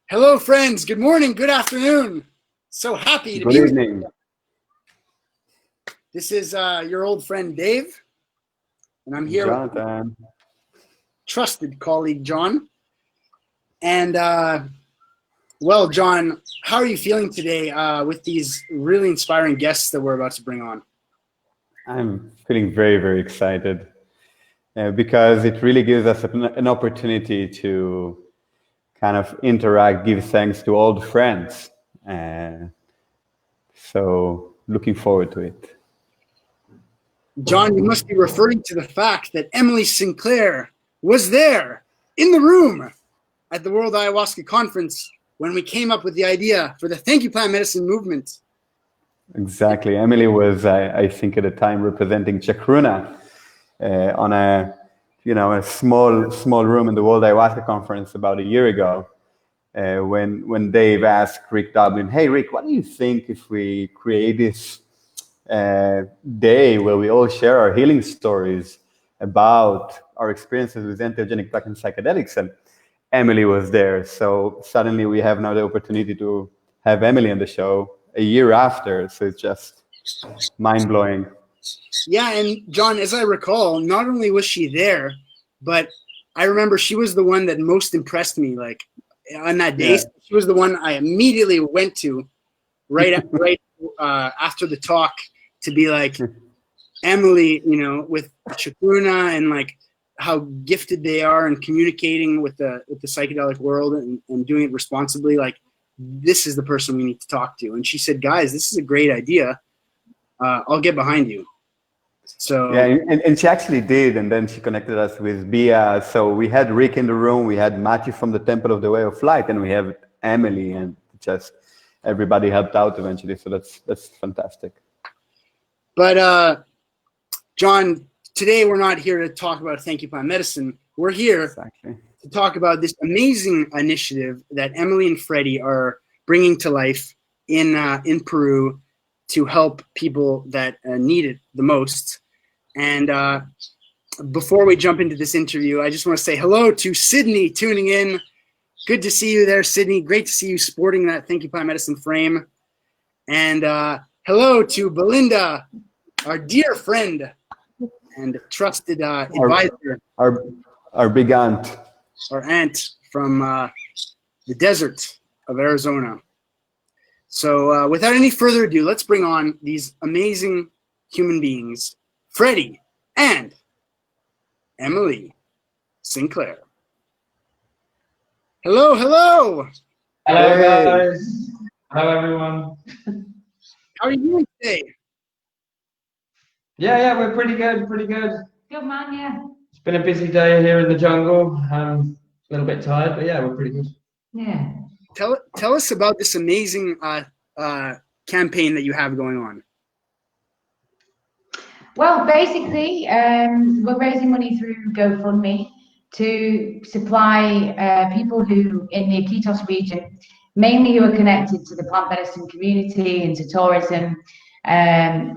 Hello, friends. Good morning. Good afternoon. So happy to Good be with evening. you. This is your old friend Dave, and I'm here with Jonathan. trusted colleague John. And well, John, how are you feeling today with these really inspiring guests that we're about to bring on? I'm feeling very, very excited because it really gives us an opportunity to kind of interact, give thanks to old friends. So looking forward to it. John, you must be referring to the fact that Emily Sinclair was there in the room at the World Ayahuasca Conference when we came up with the idea for the Thank You Plant Medicine movement. Exactly. Emily was, I think, at the time representing Chacruna on a small room in the World Ayahuasca Conference about a year ago. When Dave asked Rick Dublin, "Hey Rick, what do you think if we create this day where we all share our healing stories about our experiences with entheogenic plant and psychedelics?" And Emily was there, so suddenly we have now the opportunity to have Emily on the show a year after. So it's just mind blowing. Yeah, and John, as I recall, not only was she there, but I remember she was the one that most impressed me. Like on that day, She was the one I immediately went to right after the talk to be like, Emily, with Chacruna and like how gifted they are in communicating with the psychedelic world and doing it responsibly. Like, this is the person we need to talk to. And she said, guys, this is a great idea. I'll get behind you. So yeah, and she actually did, and then she connected us with Bia. So we had Rick in the room, we had Matthew from the Temple of the Way of Light, and we have Emily, and just everybody helped out eventually. So that's fantastic. But John, today we're not here to talk about Thank You Plant Medicine. We're here to talk about this amazing initiative that Emily and Freddie are bringing to life in Peru to help people that need it the most. And before we jump into this interview, I just want to say hello to Sydney tuning in. Good to see you there, Sydney. Great to see you sporting that Thank You Plant Medicine frame. And hello to Belinda, our dear friend and trusted advisor. Our big aunt. Our aunt from the desert of Arizona. So without any further ado, let's bring on these amazing human beings, Freddie and Emily Sinclair. Hello, hello. Hello, guys. Hello, everyone. How are you doing today? Yeah, we're pretty good, pretty good. Good man, yeah. It's been a busy day here in the jungle. A little bit tired, but yeah, we're pretty good. Yeah. Tell us about this amazing campaign that you have going on. Well, basically, we're raising money through GoFundMe to supply people who in the Iquitos region, mainly who are connected to the plant medicine community and to tourism,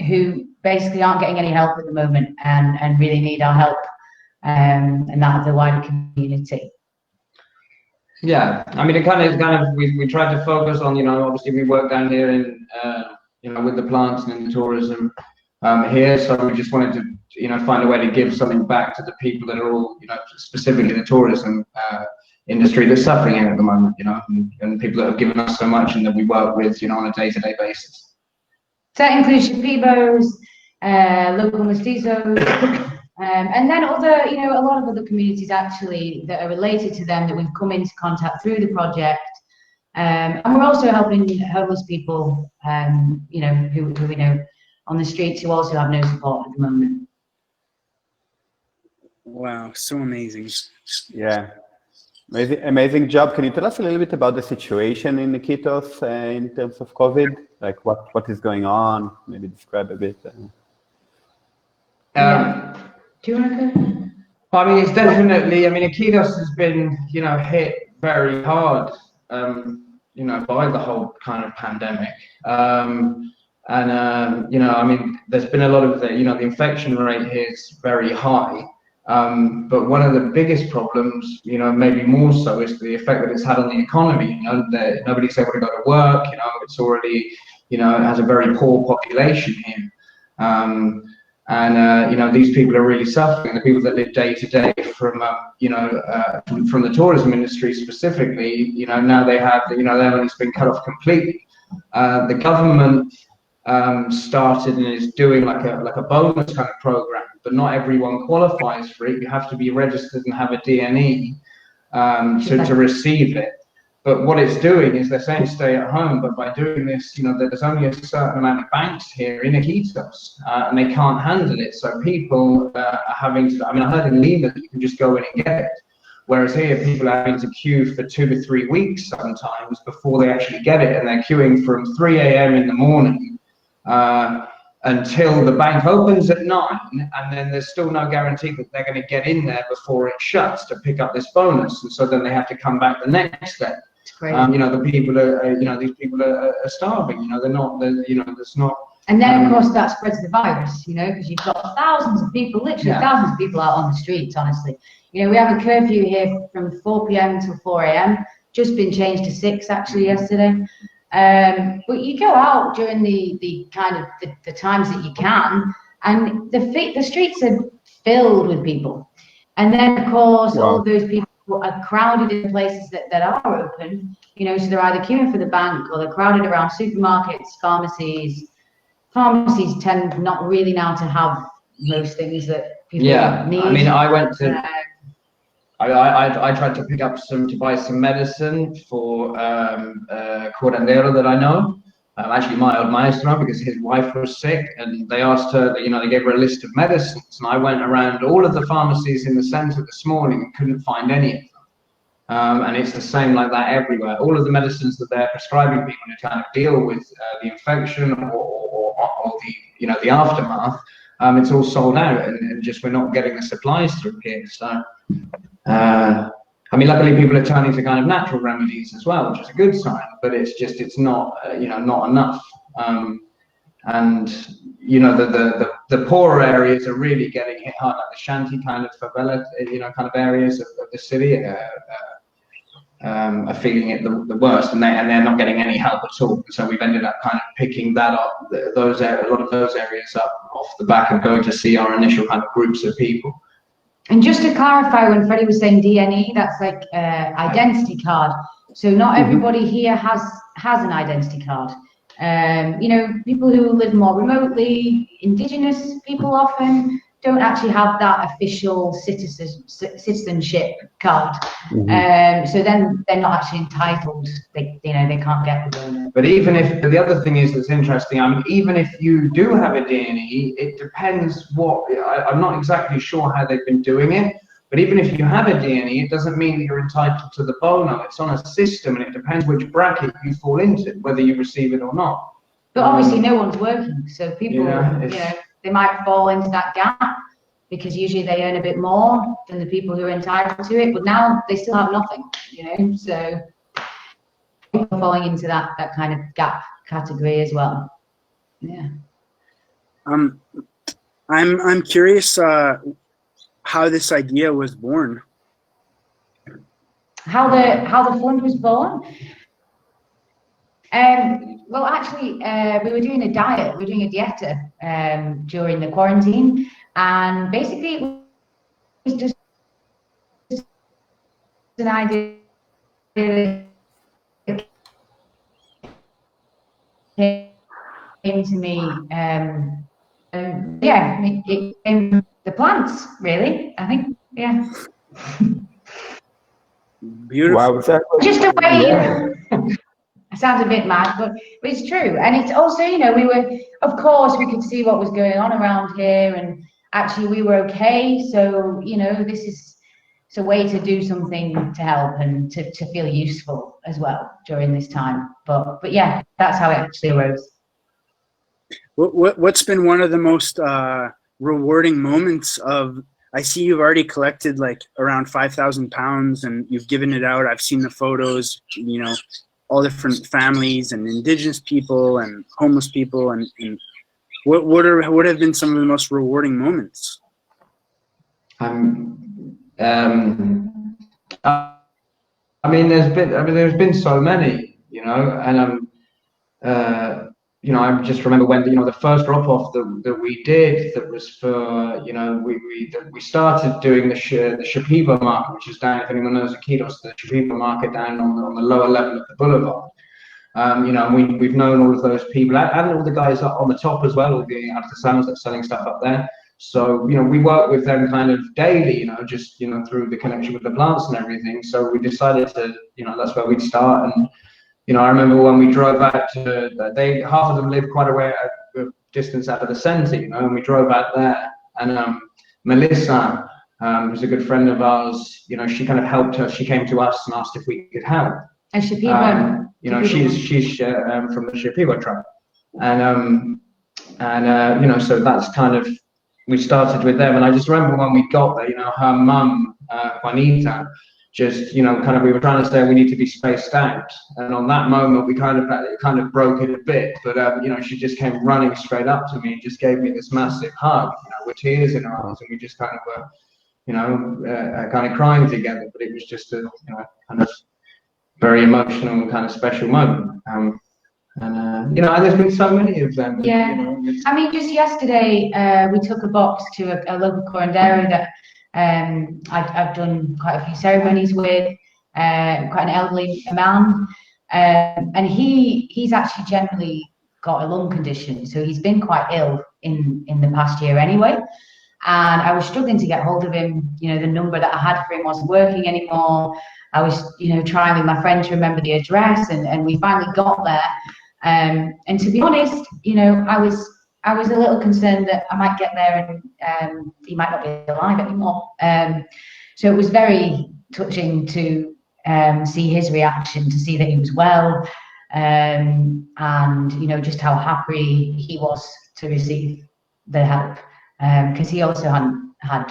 who basically aren't getting any help at the moment and really need our help and that of the wider community. Yeah, I mean, it kind of we try to focus on, obviously we work down here in, with the plants and in the tourism here. So we just wanted to, find a way to give something back to the people that are all, specifically the tourism industry that's suffering here at the moment, and people that have given us so much and that we work with, on a day-to-day basis. So that includes Shipibos, local mestizos, and then other, a lot of other communities actually that are related to them that we've come into contact through the project. And we're also helping homeless people, who we know on the streets who also have no support at the moment. Wow, so amazing. Yeah, amazing job. Can you tell us a little bit about the situation in Iquitos in terms of COVID? Like what is going on? Maybe describe a bit. Do you want to go? I mean, it's definitely, Iquitos has been, hit very hard, by the whole kind of pandemic. There's been a lot of the infection rate here is very high. But one of the biggest problems, you know, maybe more so, is the effect that it's had on the economy. You know, that nobody's able to go to work. You know, it's already, you know, it has a very poor population here. You know, these people are really suffering. The people that live day to day from, you know, from the tourism industry specifically, you know, now they have, you know, their money's been cut off completely. The government started and is doing like a bonus kind of program, but not everyone qualifies for it. You have to be registered and have a DNE to receive it. But what it's doing is they're saying stay at home, but by doing this, you know, there's only a certain amount of banks here in Iquitos, and they can't handle it. So people are having to, I mean, I heard in Lima that you can just go in and get it. Whereas here, people are having to queue for 2 to 3 weeks sometimes before they actually get it. And they're queuing from 3 a.m. in the morning until the bank opens at 9. And then there's still no guarantee that they're going to get in there before it shuts to pick up this bonus. And so then they have to come back the next day. You know, the people are, you know, these people are starving. You know, you know, there's not. And then, of course, that spreads the virus, you know, because you've got thousands of people, literally thousands of people out on the streets, honestly. You know, we have a curfew here from 4 p.m. till 4 a.m., just been changed to 6 actually yesterday. But you go out during the kind of the times that you can, and the streets are filled with people. And then, of course, all of those people are crowded in places that are open, you know, so they're either queuing for the bank or they're crowded around supermarkets, pharmacies. Pharmacies tend not really now to have most things that people need. I mean, I went to, I tried to pick up to buy some medicine for curandero that I know. Actually, my old maestro, because his wife was sick, and they asked her, you know, they gave her a list of medicines, and I went around all of the pharmacies in the center this morning and couldn't find any of them. And it's the same like that everywhere. All of the medicines that they're prescribing people to kind of deal with the infection or the, you know, the aftermath, it's all sold out, and just we're not getting the supplies through here. So, I mean, luckily people are turning to kind of natural remedies as well, which is a good sign, but it's not, you know, not enough. And, you know, the poorer areas are really getting hit hard, like the shanty kind of favela, you know, kind of areas of the city are feeling it the worst, and they're not getting any help at all. So we've ended up kind of picking that up, a lot of those areas up off the back of going to see our initial kind of groups of people. And just to clarify, when Freddie was saying DNE, that's like identity card. So not everybody here has an identity card. You know, people who live more remotely, indigenous people often don't actually have that official citizenship card. So then they're not actually entitled. They can't get the bonus. But even if, the other thing is that's interesting, I mean, even if you do have a DNE, it depends I'm not exactly sure how they've been doing it, but even if you have a DNE, it doesn't mean that you're entitled to the bono. It's on a system, and it depends which bracket you fall into, whether you receive it or not. But obviously no one's working, so people, you know, they might fall into that gap, because usually they earn a bit more than the people who are entitled to it, but now they still have nothing, you know, so people falling into that kind of gap category as well. Yeah. I'm curious how this idea was born. How the fund was born? Well, actually, we were doing a diet. We were doing a dieta during the quarantine, and basically it was just an idea that came to me. Yeah, it came the plants, really. I think, yeah. Beautiful. Wow, Just a way. It sounds a bit mad, but it's true. And it's also, you know, of course, we could see what was going on around here, and actually we were okay. So, you know, it's a way to do something to help and to feel useful as well during this time. But yeah, that's how it actually arose. What's been one of the most rewarding moments of? I see you've already collected like around 5,000 pounds, and you've given it out. I've seen the photos. You know, all different families and indigenous people and homeless people, and what have been some of the most rewarding moments? there's been so many, and I just remember when the first drop off that we did, that was for we started doing the Shapiba market, which is down, if anyone knows Iquitos, the Shapiba market down on the lower level of the boulevard. We've known all of those people and all the guys up on the top as well, all the artisans that are selling stuff up there. So, we work with them kind of daily, just, through the connection with the plants and everything. So we decided to, that's where we'd start. And, I remember when we drove out to, half of them live quite a distance out of the center, and we drove out there. And Melissa, who's a good friend of ours, she kind of helped us. She came to us and asked if we could help. And Shapiba, she's from the Shapiba tribe. And so that's kind of, we started with them. And I just remember when we got there, her mum, Juanita, just, we were trying to say we need to be spaced out. And on that moment, we kind of broke it a bit. But, she just came running straight up to me and just gave me this massive hug, with tears in her eyes. And we just kind of were, kind of crying together. But it was just a, kind of very emotional, kind of special moment. And there's been so many of them. Yeah. I mean, just yesterday, we took a box to a local curandero that I've done quite a few ceremonies with, quite an elderly man. And he's actually generally got a lung condition. So he's been quite ill in the past year anyway. And I was struggling to get hold of him. The number that I had for him wasn't working anymore. I was, trying with my friend to remember the address, and we finally got there. And to be honest, I was a little concerned that I might get there and he might not be alive anymore. So it was very touching to see his reaction, to see that he was well, and just how happy he was to receive the help, because he also hadn't had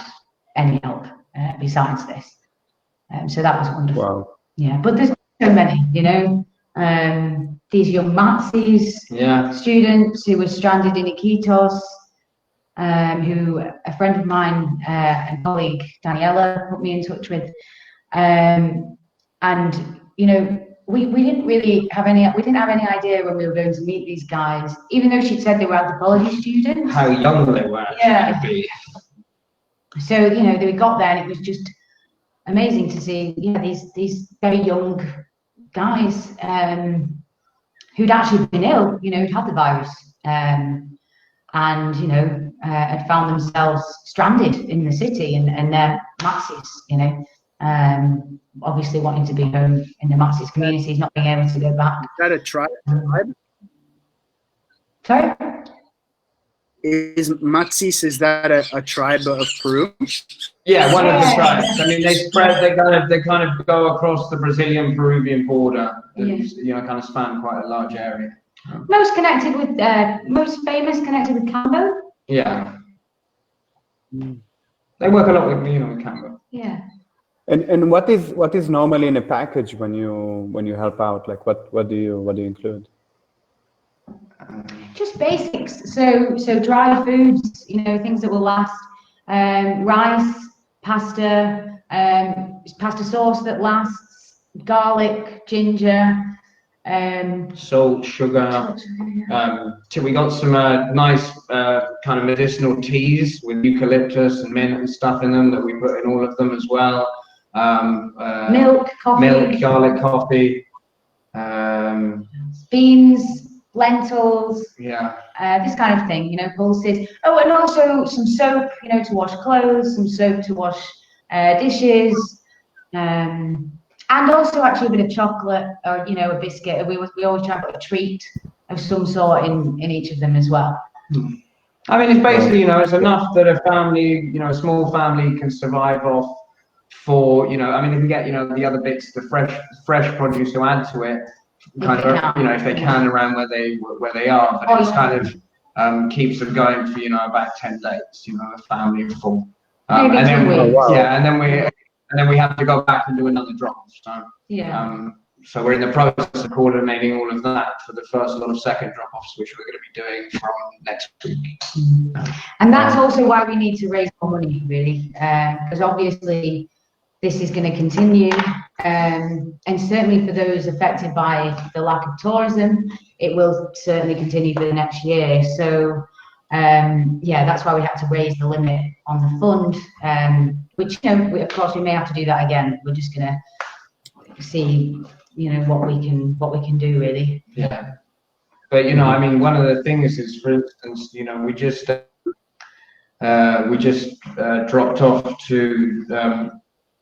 any help besides this. So that was wonderful. Wow. Yeah, but there's so many, these young Matsis students who were stranded in Iquitos, who a friend of mine and colleague Daniela put me in touch with, and we didn't really have any idea when we were going to meet these guys, even though she'd said they were anthropology students. How young they were. Yeah. So they got there and it was just amazing to see these very young guys who'd actually been ill, who'd had the virus, and had found themselves stranded in the city, and they're Matsis, obviously wanting to be home in the Matsis communities, not being able to go back. Is that a tribe? Sorry? Is Matsis, is that a tribe of Peru? Yeah, one of the tribes. I mean, they kind of go across the Brazilian-Peruvian border. Kind of span quite a large area. Most famous connected with Cambo. Yeah. They work a lot with with Cambo. Yeah. And what is normally in a package when you help out? Like what do you include? Just basics. So dry foods, things that will last. Rice, pasta, pasta sauce that lasts, garlic, ginger, salt, sugar. We got some nice kind of medicinal teas with eucalyptus and mint and stuff in them that we put in all of them as well. Milk, coffee, garlic coffee, beans, lentils, this kind of thing, pulses. Oh, and also some soap, to wash clothes, some soap to wash dishes, and also actually a bit of chocolate or a biscuit. We always try to put a treat of some sort in each of them as well. I mean, it's basically it's enough that a family, a small family can survive off. For I mean, if we get the other bits, the fresh produce to add to it, kind of if they can around where they are, but it's kind of keeps them going for about 10 days, a family of 4, and then and then we have to go back and do another drop. So so we're in the process of coordinating all of that for the first lot of second drop-offs, which we're going to be doing from next week. And that's also why we need to raise more money, really, because obviously this is going to continue, and certainly for those affected by the lack of tourism, it will certainly continue for the next year. So, yeah, that's why we had to raise the limit on the fund, which, you know, of course, we may have to do that again. We're just going to see, you know, what we can do, really. Yeah. But, you know, I mean, one of the things is, for instance, you know, we just dropped off to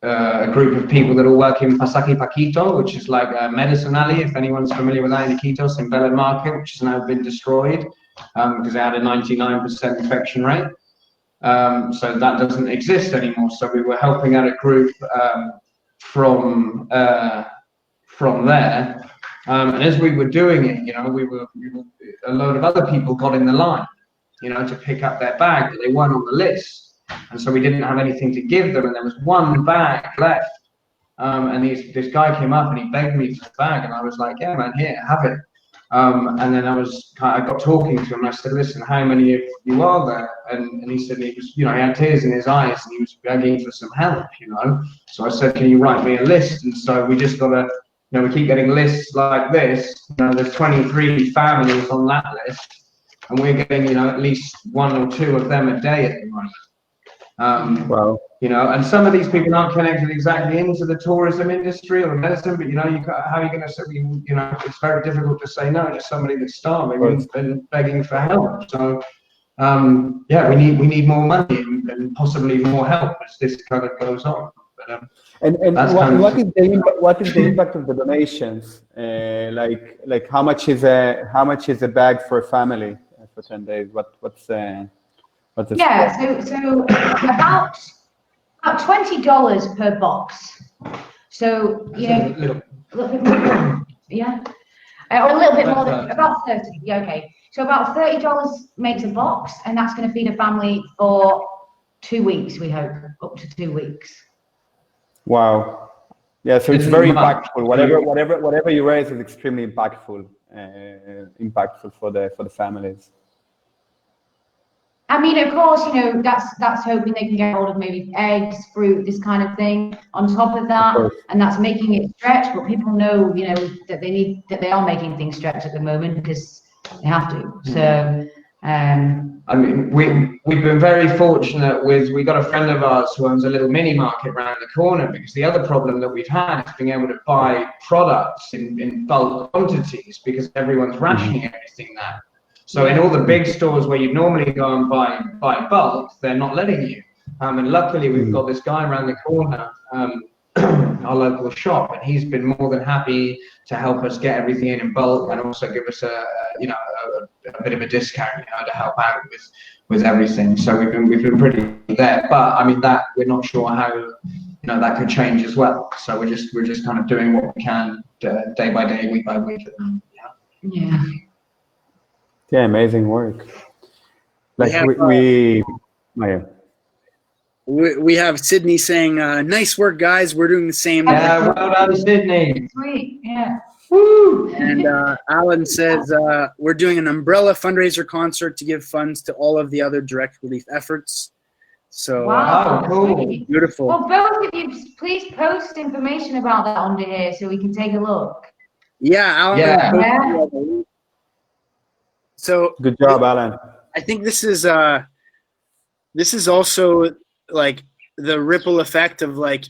a group of people that all work in Pasaki Paquito, which is like a medicine alley, if anyone's familiar with that, in Iquitos, in Belen Market, which has now been destroyed because they had a 99% infection rate. So that doesn't exist anymore. So we were helping out a group from there. And as we were doing it, you know, a load of other people got in the line, you know, to pick up their bag, but they weren't on the list. And so we didn't have anything to give them, and there was one bag left. And this guy came up and he begged me for the bag, and I was like, yeah, man, here, have it. And then I got talking to him, and I said, listen, how many of you are there? And he said, he was, you know, he had tears in his eyes, and he was begging for some help, you know. So I said, can you write me a list? And so we just got to, you know, we keep getting lists like this. You know, there's 23 families on that list, and we're getting, you know, at least 1 or 2 of them a day at the moment. Wow. You know, and some of these people aren't connected exactly into the tourism industry or medicine, but, you know, how are you going to say, you know, it's very difficult to say no to somebody that's starving and begging for help. So, yeah, we need more money and possibly more help as this kind of goes on. But, what is the impact of the donations? Like how much is a bag for a family for 10 days? What's the so about $20 per box. So, you know, a little bit more, yeah, or a little bit more than about 30. Yeah, okay. So about $30 makes a box, and that's going to feed a family for 2 weeks. We hope up to 2 weeks. Wow. Yeah, so it's very impactful. Whatever you raise is extremely impactful for the families. I mean, of course, you know, that's hoping they can get hold of maybe eggs, fruit, this kind of thing on top of that, and that's making it stretch. But people know, you know, that they are making things stretch at the moment because they have to. So, I mean, we've been very fortunate we got a friend of ours who owns a little mini market around the corner, because the other problem that we've had is being able to buy products in bulk quantities because everyone's rationing everything now. So in all the big stores where you normally go and buy bulk, they're not letting you. And luckily we've got this guy around the corner, our local shop, and he's been more than happy to help us get everything in bulk and also give us a bit of a discount, you know, to help out with everything. So we've been pretty there. But I mean, that we're not sure how, you know, that could change as well. So we're just kind of doing what we can day by day, week by week. yeah. Yeah, amazing work. Like we have Sydney saying, nice work, guys. We're doing the same. Yeah, well done, Sydney. Sweet, yeah. Woo! And Alan says, we're doing an umbrella fundraiser concert to give funds to all of the other direct relief efforts. So, wow, cool. Beautiful. Well, both of you, please post information about that under here so we can take a look. Yeah, Alan. Yeah. So good job, Alan. I think this is also like the ripple effect of, like,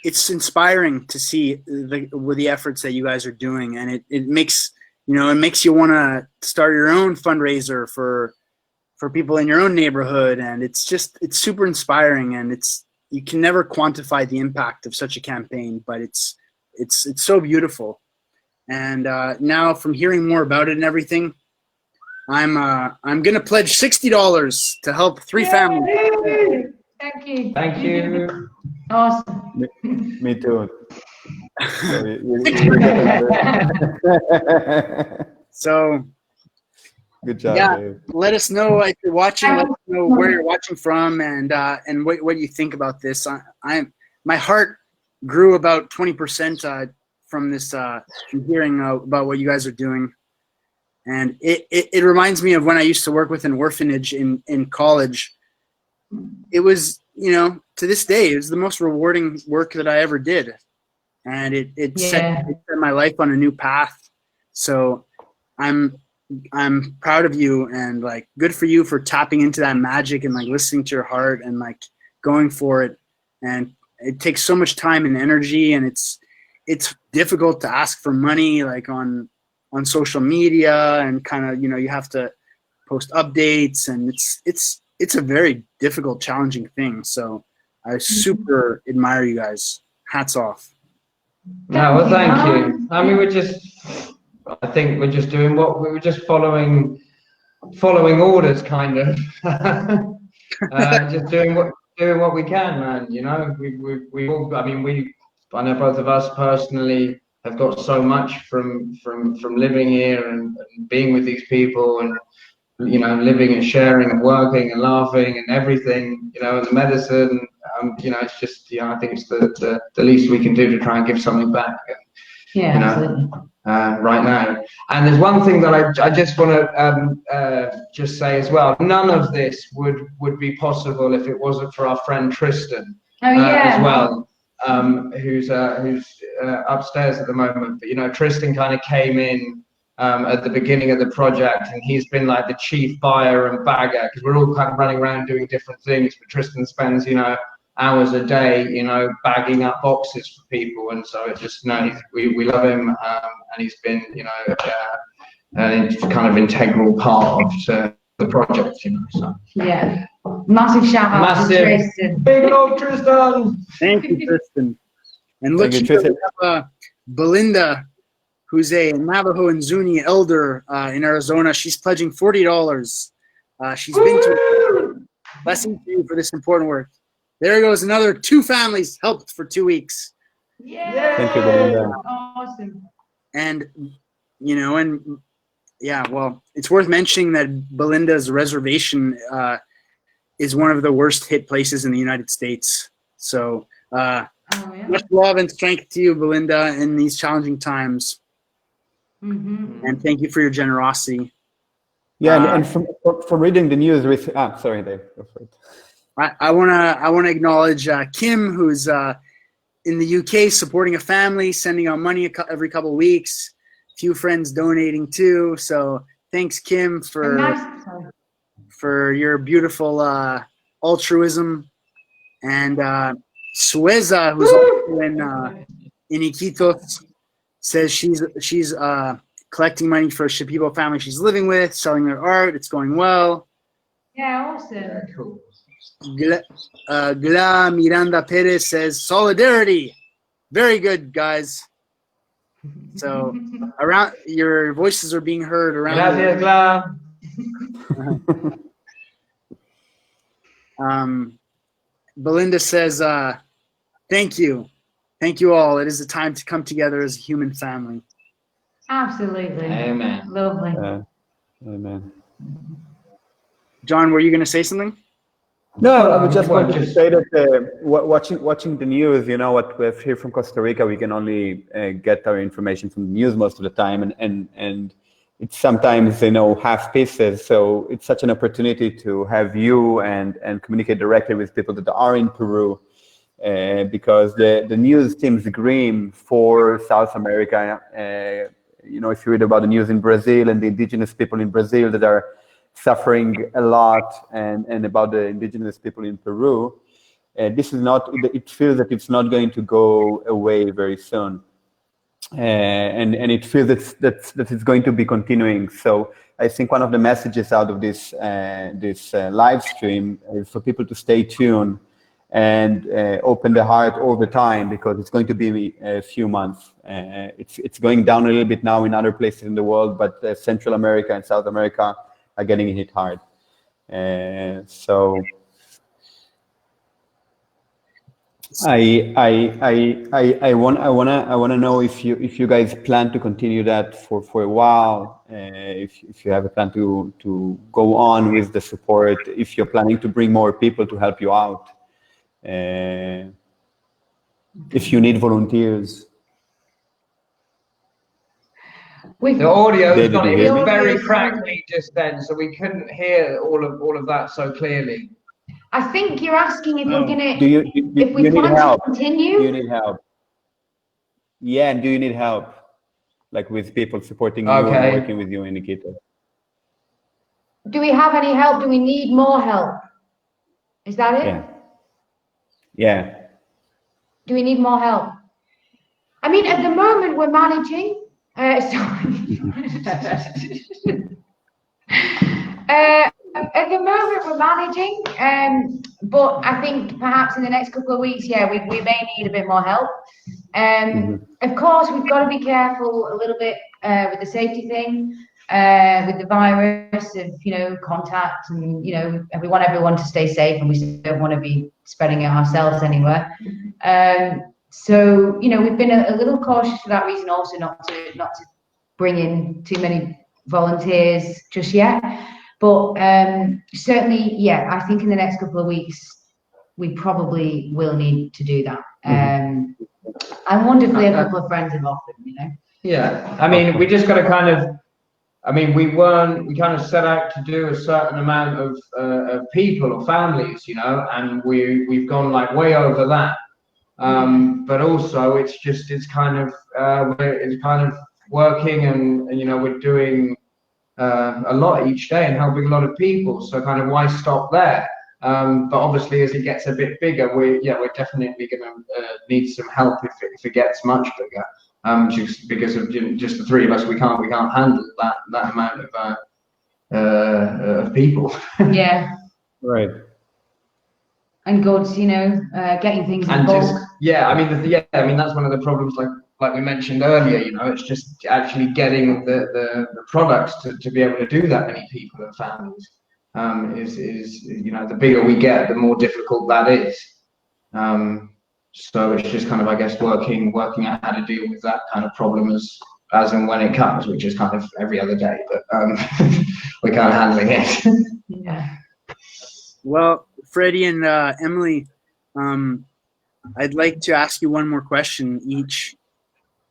it's inspiring to see the efforts that you guys are doing, and it makes you want to start your own fundraiser for people in your own neighborhood, and it's super inspiring, and you can never quantify the impact of such a campaign, but it's so beautiful. And now, from hearing more about it and everything, I'm gonna pledge $60 to help 3 families. Thank you. Thank you. Awesome. Me too. So good job. Yeah, Dave. let us know if you're watching. Let us know where you're watching from, and what you think about this. My heart grew about 20% from this, from hearing about what you guys are doing. And it reminds me of when I used to work with an orphanage in college. It was, to this day, it was the most rewarding work that I ever did. And it set my life on a new path. So I'm proud of you, and like, good for you for tapping into that magic and like listening to your heart and like going for it. And it takes so much time and energy, and it's difficult to ask for money like on social media, and kind of, you have to post updates, and it's a very difficult, challenging thing. So I super admire you guys. Hats off. No, well, thank you. I mean, I think we're just doing what we were just following orders, kind of. Just doing what we can, man. We all. I mean, I know both of us personally have got so much from living here and being with these people, and living and sharing and working and laughing and everything. And the medicine. It's just, I think it's the least we can do to try and give something back. Absolutely. Right now. And there's one thing that I just want to just say as well. None of this would be possible if it wasn't for our friend Tristan as well, who's upstairs at the moment. But Tristan kind of came in at the beginning of the project, and he's been like the chief buyer and bagger, because we're all kind of running around doing different things. But Tristan spends hours a day, bagging up boxes for people, and so it just, we love him, and he's been, an kind of integral part of the project, So yeah, massive shout out to Tristan. Big old Tristan. Thank you, Tristan. And look, we have Belinda, who's a Navajo and Zuni elder in Arizona. She's pledging $40. She's been to blessing to you for this important work. There goes another 2 families helped for 2 weeks. Yeah. Thank you, Belinda. Awesome. And, well, it's worth mentioning that Belinda's reservation is one of the worst hit places in the United States. So much love and strength to you, Belinda, in these challenging times. Mm-hmm. And thank you for your generosity. Yeah, and for reading the news with sorry, Dave. Go for it. I wanna acknowledge Kim, who's in the UK supporting a family, sending out money every couple of weeks. A few friends donating too. So thanks, Kim, for your beautiful altruism. And Sueza, who's also in Iquitos, says she's collecting money for Shipibo family she's living with, selling their art. It's going well. Yeah, awesome. Yeah, cool. Gla Miranda Perez says solidarity. Very good, guys. So around, your voices are being heard around. Gracias, Gla. Belinda says, thank you all. It is a time to come together as a human family. Absolutely. Amen. Lovely. Amen. John, were you going to say something? No, I was just going to say that watching the news, what we have here from Costa Rica, we can only get our information from the news most of the time, and it's sometimes half pieces. So it's such an opportunity to have you and communicate directly with people that are in Peru, because the news seems grim for South America. If you read about the news in Brazil and the indigenous people in Brazil that are suffering a lot, and about the indigenous people in Peru, this is not. It feels that it's not going to go away very soon, and it feels that it's going to be continuing. So I think one of the messages out of this live stream is for people to stay tuned and open the heart all the time, because it's going to be a few months. It's going down a little bit now in other places in the world, but Central America and South America are getting hit hard. So I wanna know if you guys plan to continue that for a while. If you have a plan to go on with the support, if you're planning to bring more people to help you out, if you need volunteers. The audio David, got you it hear was me? very crackly just then, so we couldn't hear all of that so clearly. I think you're asking if we're gonna, if we you need plan help? to continue. Do you need help? Yeah, and do you need help, like with people supporting you Okay. and working with you in Iquitos? Do we have any help? Do we need more help? Is that it? Yeah. Yeah. Do we need more help? I mean, at the moment we're managing. At the moment we're managing, but I think perhaps in the next couple of weeks, yeah, we may need a bit more help. Of course, we've got to be careful a little bit with the safety thing, with the virus of, you know, contact, and, you know, we want everyone to stay safe, and we don't want to be spreading it ourselves anywhere. So, you know, we've been a little cautious for that reason, also not to bring in too many volunteers just yet. But certainly, yeah, I think in the next couple of weeks, we probably will need to do that. And wonderfully, a couple of friends have offered, you know. Yeah, I mean, we just got to kind of, I mean, we kind of set out to do a certain amount of people or families, you know, and we've gone like way over that. But also it's kind of working, and you know, we're doing a lot each day and helping a lot of people, so kind of why stop there? But obviously as it gets a bit bigger, we're definitely going to need some help if it gets much bigger, just because of just the three of us, we can't handle that amount of people. Yeah. Right. And goods, you know, getting things in bulk. Yeah, I mean, that's one of the problems, like we mentioned earlier, you know, it's just actually getting the products to be able to do that many people and families, is, you know, the bigger we get, the more difficult that is. So it's just kind of, I guess, working out how to deal with that kind of problem as and when it comes, which is kind of every other day, but we're kind of handling it. Yeah. Well, Freddie and Emily, I'd like to ask you one more question each.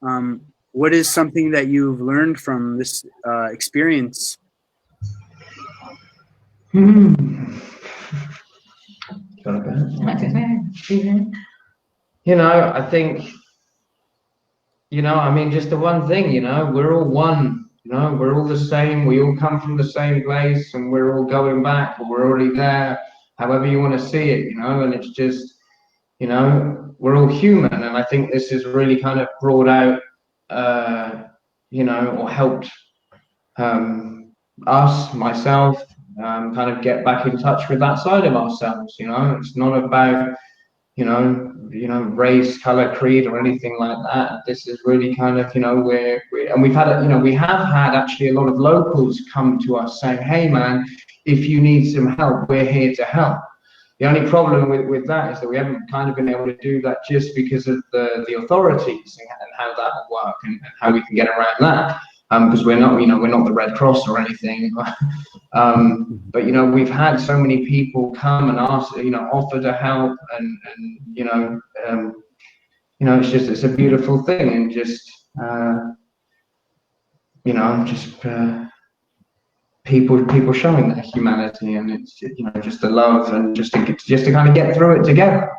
What is something that you've learned from this experience? You know, I think, you know, I mean, just the one thing, you know, we're all one, you know, we're all the same, we all come from the same place, and we're all going back, but we're already there, however you want to see it, you know, and it's just, you know, we're all human, and I think this has really kind of brought out, you know, or helped myself, kind of get back in touch with that side of ourselves, you know. It's not about, you know, race, color, creed, or anything like that. This is really kind of, you know, and we've had, you know, we have had actually a lot of locals come to us saying, hey man, if you need some help, we're here to help. The only problem with that is that we haven't kind of been able to do that just because of the authorities and how that will work, and how we can get around that. Because we're not, you know, we're not the Red Cross or anything. But, you know, we've had so many people come and ask, you know, offer to help, and you know, it's a beautiful thing, and just, you know, just people showing that humanity, and it's, you know, just the love, and just to kind of get through it together.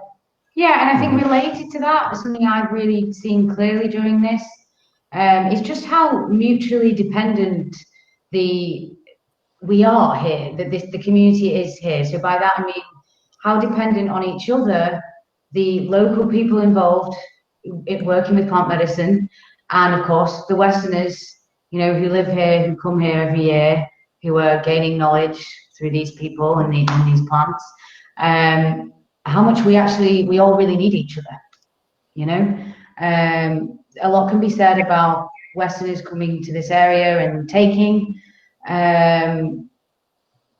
Yeah, and I think related to that, something I've really seen clearly during this, is just how mutually dependent we are here, that the community is here. So by that I mean how dependent on each other the local people involved in working with plant medicine, and of course the Westerners, you know, who live here, who come here every year, who are gaining knowledge through these people and these plants. How much we all really need each other, you know. A lot can be said about Westerners coming to this area and taking,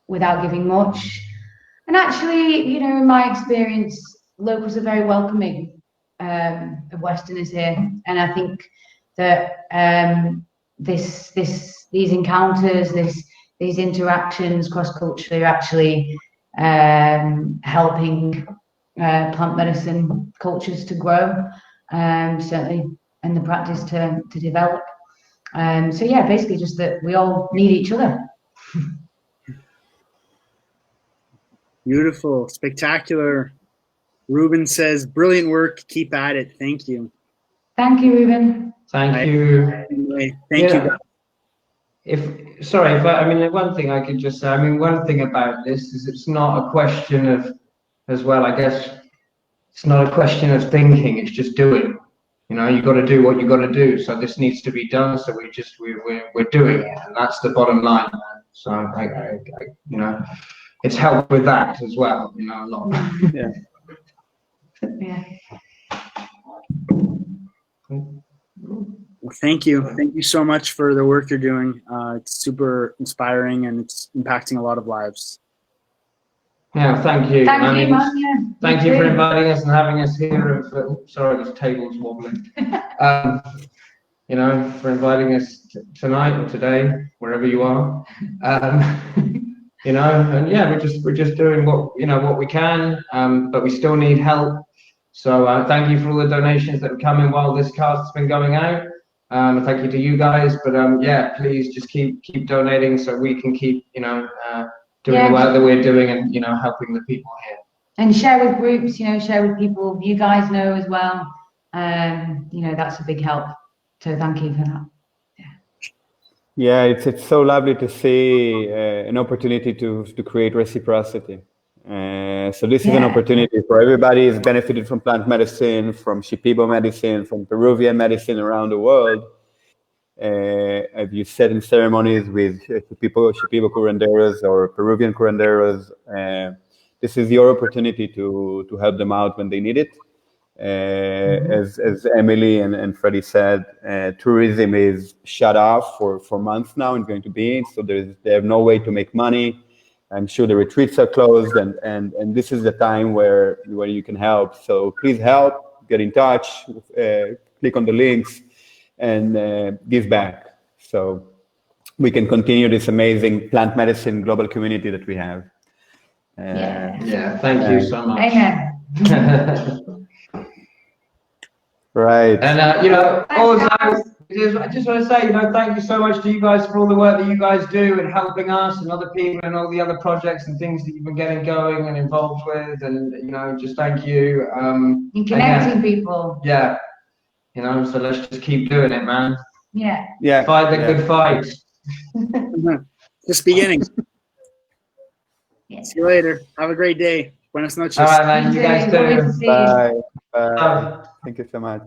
without giving much. And actually, you know, in my experience, locals are very welcoming of Westerners here. And I think that these encounters, these interactions cross-culturally are actually helping plant medicine cultures to grow, certainly, and the practice to develop. So yeah, basically just that we all need each other. Beautiful, spectacular. Ruben says, brilliant work. Keep at it. Thank you. Thank you, Ruben. Thank you. Anyway, thank you, guys. I mean, one thing I could just say, I mean, one thing about this is it's not a question of, as well, I guess, it's not a question of thinking, it's just doing. You know, you got to do what you got to do. So this needs to be done. So we're doing it, and that's the bottom line. So I you know, it's helped with that as well. You know, a lot. Yeah. Yeah. Well, thank you. Thank you so much for the work you're doing. It's super inspiring and it's impacting a lot of lives. Yeah, thank you. Thank you, man. Yeah. Thank you for inviting us and having us here. Sorry, this table's wobbling. You know, for inviting us tonight or today, wherever you are. You know, and yeah, we're just doing what we can, but we still need help. So thank you for all the donations that have come in while this cast has been going out. Thank you to you guys, but yeah, please just keep donating so we can keep doing the work that we're doing and helping the people here. And share with groups, share with people you guys know as well. That's a big help. So thank you for that. Yeah, it's so lovely to see an opportunity to create reciprocity. So this is an opportunity for everybody who's benefited from plant medicine, from Shipibo medicine, from Peruvian medicine around the world. If you said in ceremonies with Shipibo curanderos or Peruvian curanderos, this is your opportunity to help them out when they need it. As Emily and Freddie said, tourism is shut off for months now and going to be, so they have no way to make money. I'm sure the retreats are closed, and this is the time where you can help. So please help, get in touch, click on the links, and give back. So we can continue this amazing plant medicine global community that we have. Yeah, thank you so much. Amen. Right. And also, I just want to say, thank you so much to you guys for all the work that you guys do and helping us and other people and all the other projects and things that you've been getting going and involved with, and just thank you. And connecting people. Yeah. So let's just keep doing it, man. Yeah. Yeah. Fight the good fight. Just beginning. Yeah. See you later. Have a great day. Buenas noches. All right, man. You guys too. Bye. Bye. Thank you so much.